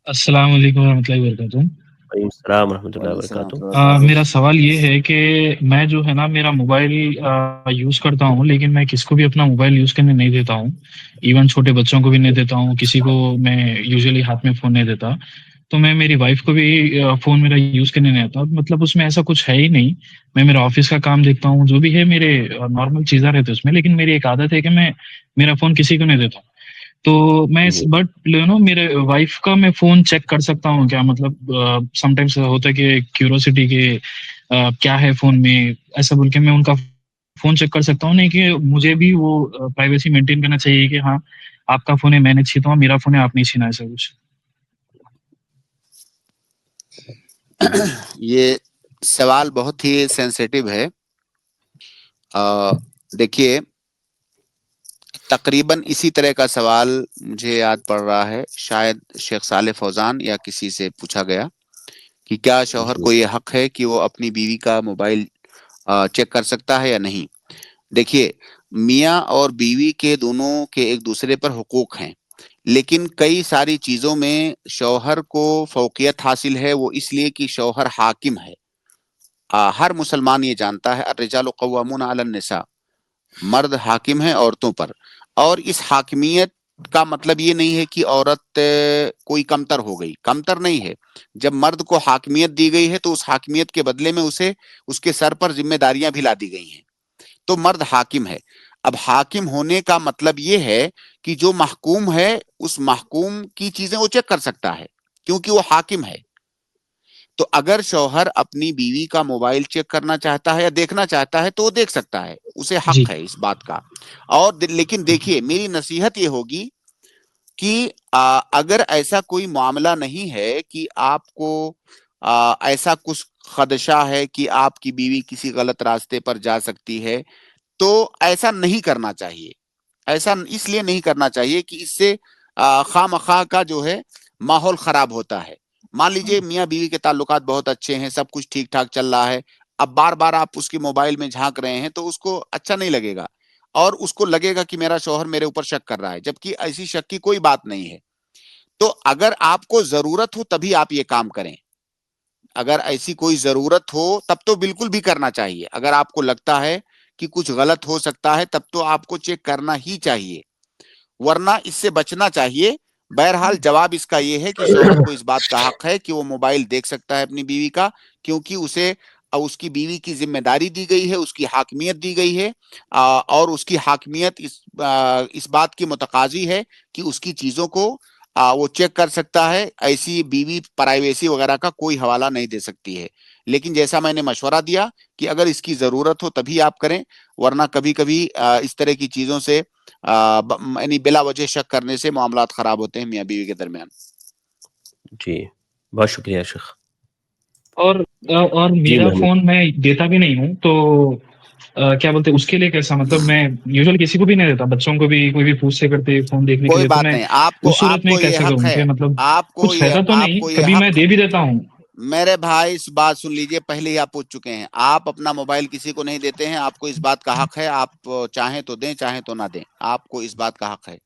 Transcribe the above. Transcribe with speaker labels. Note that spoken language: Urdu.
Speaker 1: السلام علیکم ورحمۃ اللہ وبرکاتہ۔
Speaker 2: وعلیکم السلام ورحمۃ اللہ
Speaker 3: وعلیکم السلام
Speaker 2: وبرکاتہ۔
Speaker 3: ورحمۃ اللہ وبرکاتہ۔
Speaker 1: میرا سوال یہ ہے کہ میں جو ہے نا میرا موبائل یوز کرتا ہوں، لیکن میں کس کو بھی اپنا موبائل یوز کرنے نہیں دیتا ہوں، ایون چھوٹے بچوں کو بھی نہیں دیتا ہوں، کسی کو میں یوزلی ہاتھ میں فون نہیں دیتا۔ تو میں میری وائف کو بھی فون میرا یوز کرنے نہیں آتا، مطلب اس میں ایسا کچھ ہے ہی نہیں۔ میں میرا آفس کا کام دیکھتا ہوں، جو بھی ہے میرے نارمل چیزیں رہتے اس میں، لیکن میری ایک عادت ہے کہ میں میرا فون کسی کو نہیں دیتا ہوں۔ تو میں
Speaker 2: جی
Speaker 1: بٹ میرے وائف کا میں فون چیک کر سکتا ہوں کیا؟ مطلب سم ٹائمس ہوتا ہے کہ کیوروسٹی کے کیا ہے فون میں، ایسا بول کے میں ان کا فون چیک کر سکتا ہوں، نہیں کہ مجھے بھی وہ پرائیویسی مینٹین کرنا چاہیے کہ ہاں آپ کا فون ہے میں نے چھینا، میرا فون ہے آپ نہیں چھینا، ایسا کچھ؟
Speaker 3: یہ سوال بہت ہی سینسیٹیو ہے۔ دیکھیے، تقریباً اسی طرح کا سوال مجھے یاد پڑ رہا ہے، شاید شیخ صالح فوزان یا کسی سے پوچھا گیا کہ کیا شوہر
Speaker 2: جی
Speaker 3: کو یہ حق ہے کہ وہ اپنی بیوی کا موبائل چیک کر سکتا ہے یا نہیں۔ دیکھیے، میاں اور بیوی کے دونوں کے ایک دوسرے پر حقوق ہیں، لیکن کئی ساری چیزوں میں شوہر کو فوقیت حاصل ہے، وہ اس لیے کہ شوہر حاکم ہے۔ ہر مسلمان یہ جانتا ہے، الرجال قوامون علی النساء، مرد حاکم ہے عورتوں پر، اور اس حاکمیت کا مطلب یہ نہیں ہے کہ عورت کوئی کمتر ہو گئی، کمتر نہیں ہے۔ جب مرد کو حاکمیت دی گئی ہے تو اس حاکمیت کے بدلے میں اسے اس کے سر پر ذمہ داریاں بھی لا دی گئی ہیں، تو مرد حاکم ہے۔ اب حاکم ہونے کا مطلب یہ ہے کہ جو محکوم ہے اس محکوم کی چیزیں وہ چیک کر سکتا ہے، کیونکہ وہ حاکم ہے۔ تو اگر شوہر اپنی بیوی کا موبائل چیک کرنا چاہتا ہے یا دیکھنا چاہتا ہے تو وہ دیکھ سکتا ہے، اسے
Speaker 1: جی
Speaker 3: حق ہے اس بات کا۔ اور لیکن دیکھیے، میری نصیحت یہ ہوگی کہ اگر ایسا کوئی معاملہ نہیں ہے کہ آپ کو ایسا کچھ خدشہ ہے کہ آپ کی بیوی کسی غلط راستے پر جا سکتی ہے، تو ایسا نہیں کرنا چاہیے۔ ایسا اس لیے نہیں کرنا چاہیے کہ اس سے خواہ مخواہ کا جو ہے ماحول خراب ہوتا ہے۔ مان لیجئے میاں بیوی کے تعلقات بہت اچھے ہیں، سب کچھ ٹھیک ٹھاک چل رہا ہے، اب بار بار آپ اس کی موبائل میں جھانک رہے ہیں تو اس کو اچھا نہیں لگے گا، اور اس کو لگے گا کہ میرا شوہر میرے اوپر شک کر رہا ہے، جبکہ ایسی شک کی کوئی بات نہیں ہے۔ تو اگر آپ کو ضرورت ہو تبھی آپ یہ کام کریں، اگر ایسی کوئی ضرورت ہو تب تو بالکل بھی کرنا چاہیے۔ اگر آپ کو لگتا ہے کہ کچھ غلط ہو سکتا ہے تب تو آپ کو چیک کرنا ہی چاہیے، ورنہ اس سے بچنا چاہیے۔ بہرحال جواب اس کا یہ ہے کہ شوہر کو اس بات کا حق ہے کہ وہ موبائل دیکھ سکتا ہے اپنی بیوی کا، کیونکہ اسے اس کی بیوی کی ذمہ داری دی گئی ہے، اس کی حاکمیت دی گئی ہے، اور اس کی حاکمیت اس بات کی متقاضی ہے کہ اس کی چیزوں کو وہ چیک کر سکتا ہے۔ ایسی بیوی پرائیویسی وغیرہ کا کوئی حوالہ نہیں دے سکتی ہے۔ لیکن جیسا میں نے مشورہ دیا کہ اگر اس کی ضرورت ہو تبھی آپ کریں، ورنہ کبھی کبھی اس طرح کی چیزوں سے یعنی بلا وجہ شک کرنے سے معاملات خراب ہوتے ہیں میاں بیوی کے درمیان۔
Speaker 2: جی، بہت شکریہ شیخ۔
Speaker 1: اور
Speaker 2: جی
Speaker 1: میرا
Speaker 2: محمود۔
Speaker 1: فون میں دیتا بھی نہیں ہوں، تو کیا بولتے اس کے لیے کیسا؟ مطلب میں یوزل کسی کو بھی نہیں دیتا، بچوں کو بھی کوئی بھی پوچھتے کرتے فون دیکھنے کے
Speaker 3: کوئی
Speaker 1: لیے، تو
Speaker 3: بات
Speaker 1: میں
Speaker 3: نہیں،
Speaker 1: اس صورت
Speaker 3: آپ
Speaker 1: میں
Speaker 3: کو یہ
Speaker 1: کیسا
Speaker 3: حق
Speaker 1: کروں
Speaker 3: ہے،
Speaker 1: کہ مطلب کچھ فائدہ تو
Speaker 3: آپ
Speaker 1: نہیں،
Speaker 3: کو یہ
Speaker 1: کبھی میں
Speaker 3: حق،
Speaker 1: دے بھی دیتا ہوں۔
Speaker 3: میرے بھائی اس بات سن لیجئے، پہلے ہی آپ پوچھ چکے ہیں، آپ اپنا موبائل کسی کو نہیں دیتے ہیں، آپ کو اس بات کا حق ہے، آپ چاہیں تو دیں چاہیں تو نہ دیں، آپ کو اس بات کا حق ہے۔